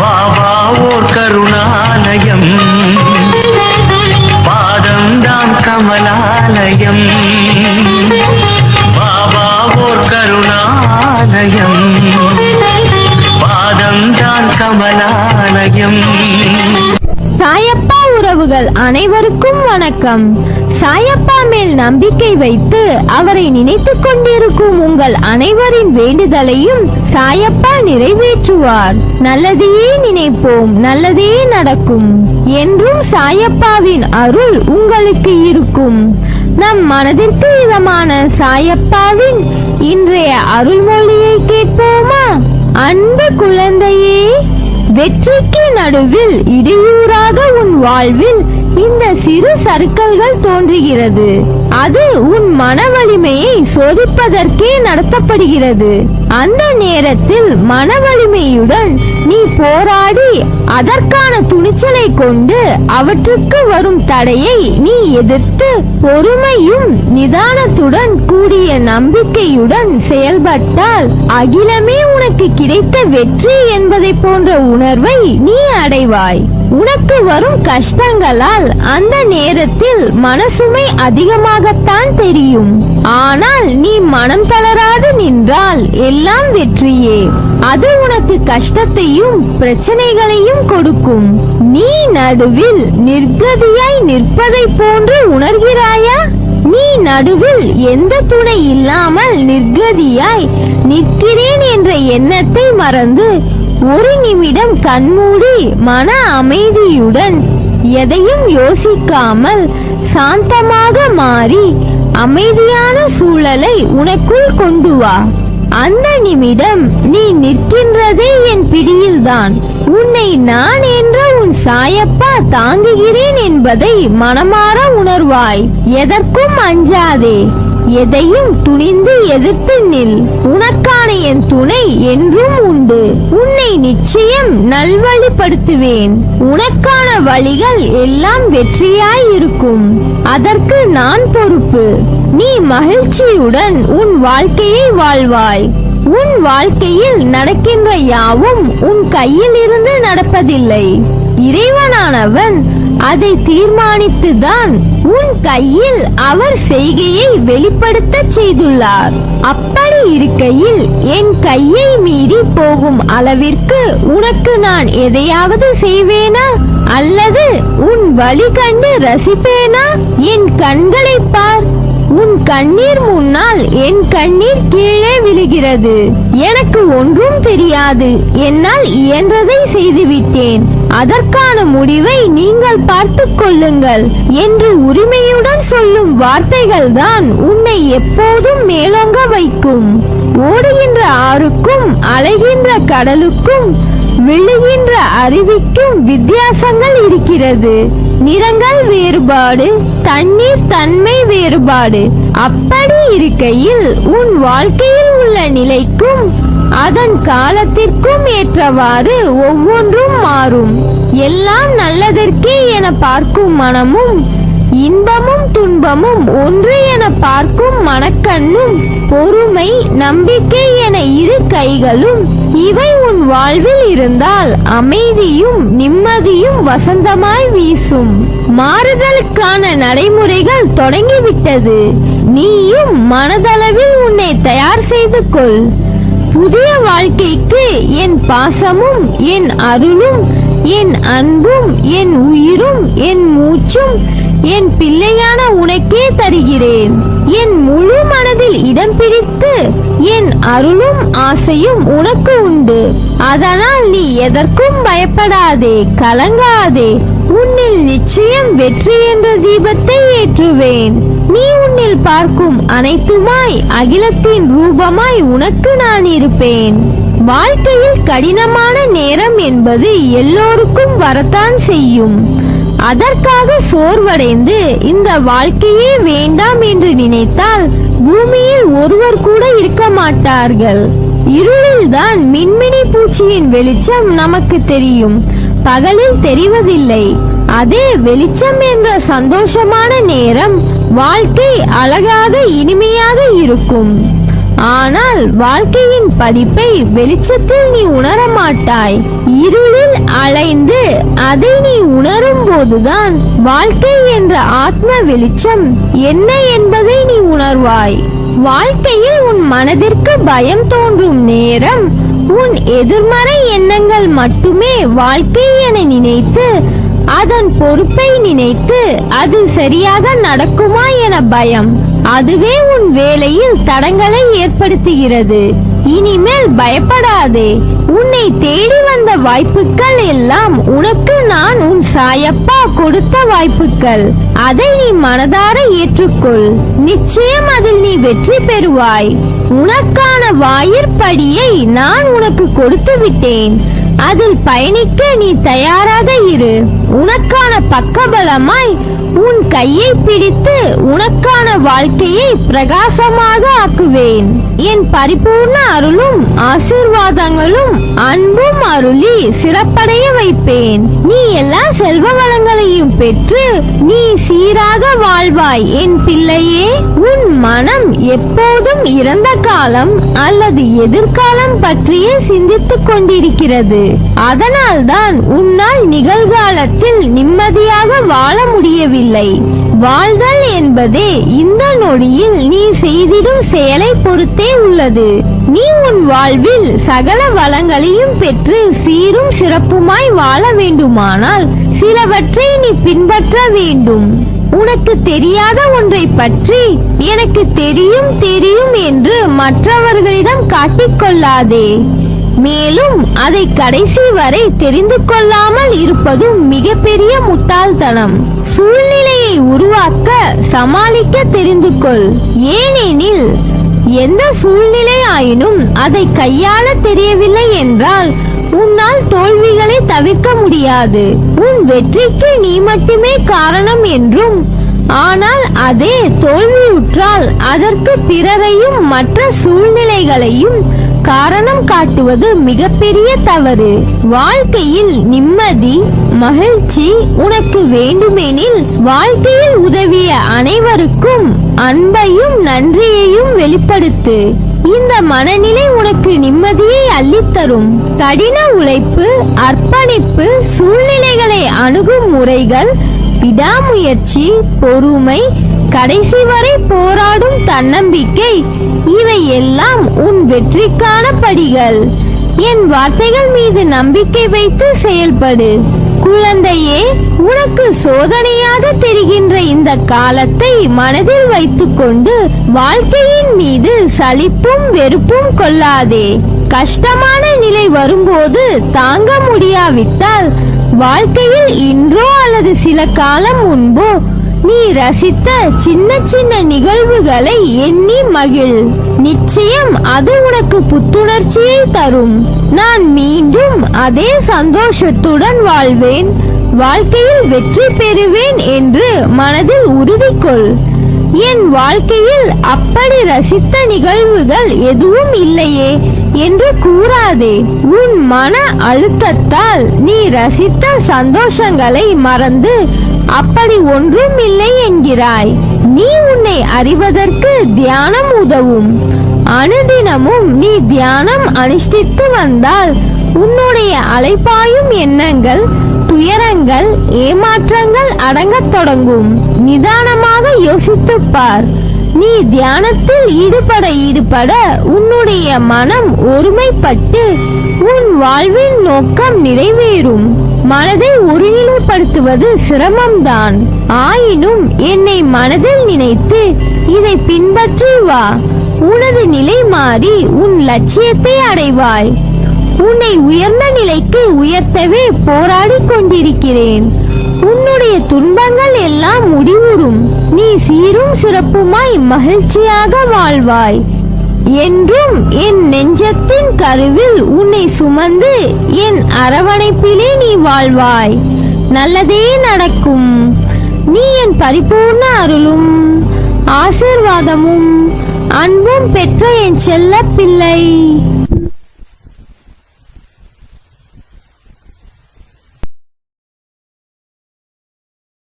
பாபா ஓர் கருணாலயம், பாதம்தான் கமலாலயம். பாபா ஓர் கருணாலயம், பாதம்தான் கமலாலயம். சாயப்பா உறவுகள் அனைவருக்கும் வணக்கம். சாயப்பா மேல் நம்பிக்கை வைத்து அவரை நினைத்துக் கொண்டிருக்கும் உங்கள் அனைவரின் வேண்டுதலையும் சாயப்பா நிறைவேற்றுவார். நல்லதையே நினைப்போம், நல்லதே நடக்கும். என்றும் சாயப்பாவின் அருள் உங்களுக்கு இருக்கும். நம் மனதிற்கு இதமான சாயப்பாவின் இன்றைய அருள்மொழியை கேட்போமா? அன்பு குழந்தையே, வெற்றிக்கு நடுவில் இடையூறாக உன் வாழ்வில் இந்த சிறு சறுக்கல்கள் தோன்றுகிறது. அது உன் மன வலிமையை சோதிப்பதற்கே நடத்தப்படுகிறது. அந்த நேரத்தில் மன வலிமையுடன் நீ போராடி அதற்கான துணிச்சலை கொண்டு அவற்றுக்கு வரும் தடையை நீ எதிர்த்து பொறுமையும் நிதானத்துடன் கூடிய நம்பிக்கையுடன் செயல்பட்டால் அகிலமே உனக்கு கிடைத்த வெற்றி என்பதை போன்ற உணர்வை நீ அடைவாய். உனக்கு வரும் கஷ்டங்களால் அந்த நேரத்தில் மனசுமை அதிகமாகத்தான் தெரியும். ஆனால் நீ மனம் தளராது நின்றால் எல்லாம் வெற்றியே. அது உனக்கு கஷ்டத்தையும் பிரச்சனைகளையும் கொடுக்கும். நீ நடுவில் நிர்கதியாய் நிற்பதை போன்று உணர்கிறாயா? நீ நடுவில் எந்த துணை இல்லாமல் நிர்கதியாய் நிற்கிறேன் என்ற எண்ணத்தை மறந்து ஒரு நிமிடம் கண்மூடி மன அமைதியுடன் எதையும் யோசிக்காமல் சாந்தமாக மாறி அமைதியான சூழலை உனக்குள் கொண்டு வா. அந்த நிமிடம் நீ நிற்கின்றதே என் பிடியில்தான். உன்னை நான் என்ற உன் சாயப்பா தாங்குகிறேன் என்பதை மனமாற உணர்வாய். எதற்கும் அஞ்சாதே, எதையும் துணிந்து எதிர்த்து நில். உனக்கான என் துணை என்றும் உண்டு. உன்னை நிச்சயம் நல்வழிப்படுத்துவேன். உனக்கான வழிகள் எல்லாம் வெற்றியாய் இருக்கும். அதற்கு நான் பொறுப்பு. நீ மகிழ்ச்சியுடன் உன் வாழ்க்கையை வாழ்வாய். உன் வாழ்க்கையில் நடக்கின்ற யாவும் உன் கையில் இருந்து நடப்பதில்லை. இறைவனானவன் அதை தீர்மானித்துதான் உன் கையில் அவர் செய்கையை வெளிப்படுத்த செய்துள்ளார். அப்படி இருக்கையில் என் கையை மீறி போகும் அளவிற்கு உனக்கு நான் எதையாவது செய்வேனா? அல்லது உன் வழி கண்டு ரசிப்பேனா? என் கண்களை பார். உன் கண்ணீர் முன்னால் என் கண்ணீர் கீழே விழுகிறது. எனக்கு ஒன்றும் தெரியாது, என்னால் இயன்றதை செய்துவிட்டேன். அதற்கான முடிவை நீங்கள் பார்த்துக் கொள்ளுங்கள் என்று உரிமையுடன் சொல்லும் வார்த்தைகள் தான் உன்னை எப்போதும் மேலோங்க வைக்கும். ஓடுகின்ற ஆறுக்கும் அலைகின்ற கடலுக்கும் விழுகின்ற அருவிக்கும் வித்தியாசங்கள் இருக்கிறது. நிறங்கள் வேறுபாடு, தண்ணீர் தன்மை வேறுபாடு. அப்படி இருக்கையில் உன் வாழ்க்கையில் உள்ள நிலைக்கும் அதன் காலத்திற்கும் ஏற்றவாறு ஒவ்வொன்றும் மாறும். எல்லாம் நல்லதற்கே என பார்க்கும் மனமும் இன்பமும் துன்பமும் ஒன்று என பார்க்கும் மனக்கண்ணும் பொறுமை நம்பிக்கை என இரு கைகளும் இவை உன் வாழ்வில் இருந்தால் அமைதியும் நிம்மதியும் வசந்தமாய் வீசும். மாறுதலுக்கான நடைமுறைகள் தொடங்கிவிட்டது. நீயும் மனதளவில் உன்னை தயார் செய்து கொள். புதிய வாழ்க்கைக்கு என் பாசமும் என் அருளும் என் அன்பும் என் உயிரும் என் மூச்சும் என் பிள்ளையான உனக்கே தருகிறேன். என் முழு மனதில் இடம் பிடித்து என் அருளும் ஆசையும் உனக்கு உண்டு. அதனால் நீ எதற்கும் பயப்படாதே, கலங்காதே. உன்னில் நிச்சயம் வெற்றி என்ற தீபத்தை ஏற்றுவேன். நீ உன்னில் பார்க்கும் அனைத்துமாய் அகிலத்தின் ரூபமாய் உனக்கு நான் இருப்பேன். வாழ்க்கையில் கடினமான நேரம் என்பது எல்லோருக்கும் வரத்தான் செய்யும். அதற்காக சோர்வடைந்து இந்த வாழ்க்கையே வேண்டாம் என்று நினைத்தால் பூமியில் ஒருவர் கூட இருக்க மாட்டார்கள். இருளில்தான் மின்மினி பூச்சியின் வெளிச்சம் நமக்கு தெரியும், பகலில் தெரிவதில்லை. அதே வெளிச்சம் என்ற சந்தோஷமான நேரம் வாழ்க்கை அழகாக இனிமையாக இருக்கும். ஆனால் வாழ்க்கையின் பதிப்பை வெளிச்சத்தில் நீ உணர மாட்டாய். இருளில் அலைந்து அதை நீ உணரும் போதுதான் வாழ்க்கை என்ற ஆத்ம வெளிச்சம் என்ன என்பதை நீ உணர்வாய். வாழ்க்கையில் உன் மனதிற்கு பயம் தோன்றும் நேரம் உன் எதிர்மறை எண்ணங்கள் மட்டுமே வாழ்க்கை என நினைத்து அதன் பொறுப்பை நினைத்து அது சரியாக நடக்குமா என பயம், அதுவே உன் வேலையில் தடங்களை ஏற்படுத்துகிறது. இனிமேல் பயப்படாதே. உன்னை தேடி வந்த வாய்ப்புகள் எல்லாம் உனக்கு நான் உன் சாயப்பா கொடுத்த வாய்ப்புகள். அதை நீ மனதார ஏற்றுக்கொள். நிச்சயம் அதில் நீ வெற்றி பெறுவாய். உனக்கான வாயிற்படியை நான் உனக்கு கொடுத்து விட்டேன். அதில் பயணிக்க நீ தயாராக இரு. உனக்கான பக்கபலமாய் உன் கையை பிடித்து உனக்கான வாழ்க்கையை பிரகாசமாக ஆக்குவேன். என் பரிபூர்ண அருளும் ஆசீர்வாதங்களும் அன்பும் அருளி சிறப்படைய வைப்பேன். நீ எல்லா செல்வ வளங்களையும் பெற்று நீ சீராக வாழ்வாய் என் பிள்ளையே. உன் மனம் எப்போதும் இறந்த காலம் அல்லது எதிர்காலம் பற்றியே சிந்தித்துக் கொண்டிருக்கிறது. அதனால்தான் உன்னால் நிகழ்காலத்தில் நிம்மதியாக வாழ முடியவில்லை. வாழ்தல் என்பதே இந்த நொடியில் நீ செய்திடும் செயலை பொறுத்தே உள்ளது. நீ உன் வாழ்வில் சகல வளங்களையும் பெற்று சீரும் சிறப்புமாய் வாழ வேண்டுமானால் சிலவற்றை நீ பின்பற்ற வேண்டும். உனக்கு தெரியாத ஒன்றை பற்றி எனக்கு தெரியும் தெரியும் என்று மற்றவர்களிடம் காட்டிக்கொள்ளாதே. மேலும் அதை கடைசி வரை தெரிந்து கொள்ளாமல் இருப்பதும் மிகப்பெரிய முட்டாள்தனம். சூழ்நிலையை உருவாக்க சமாளிக்க தெரிந்து கொள். ஏனெனில் எந்த சூழ்நிலை ஆயினும் அதை கையாள தெரியவில்லை என்றால் உன்னால் தோல்விகளை தவிர்க்க முடியாது. உன் வெற்றிக்கு நீ மட்டுமே காரணம் என்றும், ஆனால் அதே தோல்வியுற்றால் அதற்கு பிறரையும் மற்ற சூழ்நிலைகளையும் காரணம் காட்டுவது மிகப்பெரிய தவறு. வாழ்க்கையில் நிம்மதி மகிழ்ச்சி உனக்கு வேண்டுமெனில் வாழ்க்கையில் உதவிய அனைவருக்கும் அன்பையும் நன்றியையும் வெளிப்படுத்து. இந்த மனநிலை உனக்கு நிம்மதியை அள்ளித்தரும். கடின உழைப்பு, அர்ப்பணிப்பு, சூழ்நிலைகளை அணுகும் முறைகள், விடாமுயற்சி, பொறுமை, கடைசி வரை போராடும் தன்னம்பிக்கை, இவை எல்லாம் உன் வெற்றிக்கான படிகள். என் வார்த்தைகள் மீது நம்பிக்கை வைத்து செயல்படு. குழந்தையே, உனக்கு சோதனையாக தெரிகின்ற இந்த காலத்தை மனதில் வைத்துக்கொண்டு வாழ்க்கையின் மீது சலிப்பும் வெறுப்பும் கொள்ளாதே. கஷ்டமான நிலை வரும்போது தாங்க முடியாவிட்டால் வாழ்க்கையில் இன்றோ அல்லது சில காலம் முன்போ நீ ரசித்த சின்ன சின்ன நிகழ்வுகளை எண்ணி மகிழ். நிச்சயம் அது உனக்கு புத்துணர்ச்சியை தரும். நான் மீண்டும் அதே சந்தோஷத்துடன் வாழ்வேன், வாழ்க்கையில் வெற்றி பெறுவேன் என்று மனதில் உறுதி கொள். என் வாழ்க்கையில் அப்படி ரசித்த நிகழ்வுகள் எதுவும் இல்லையே என்று கூறாதே. உன் மன அழுத்தத்தால் நீ ரசித்த சந்தோஷங்களை மறந்து அப்படி ஒன்றும் இல்லை என்கிறாய். நீ உன்னை அறிவதற்கு தியானம் உதவும். அனுதினமும் நீ தியானம் அனுஷ்டித்து வந்தால் உன்னுடைய அலைபாயும் எண்ணங்கள், துயரங்கள், ஏமாற்றங்கள் அடங்கத் தொடங்கும். நிதானமாக யோசித்துப் பார். நீ தியானத்தில் ஈடுபட உன்னுடைய மனம் ஒருமைப்பட்டு உன் வாழ்வின் நோக்கம் நிறைவேறும். மனதை ஒருநிலைப்படுத்துவது சிரமம்தான். ஆயினும் என்னை மனதில் நினைத்து இதை பின்பற்றி வா. உனது நிலை மாறி உன் லட்சியத்தை அடைவாய். உன்னை உயர்ந்த நிலைக்கு உயர்த்தவே போராடி கொண்டிருக்கிறேன். உன்னுடைய துன்பங்கள் எல்லாம் முடிவுறும். நீ சீரும் சிறப்புமாய் மகிழ்ச்சியாக வாழ்வாய். என்றும் என் நெஞ்சத்தின் கருவில் உன்னை சுமந்து என் அரவணைப்பிலே நீ வாழ்வாய். நல்லதே நடக்கும். நீ என் பரிபூர்ண அருளும் ஆசீர்வாதமும் அன்பும் பெற்ற என் செல்ல பிள்ளை.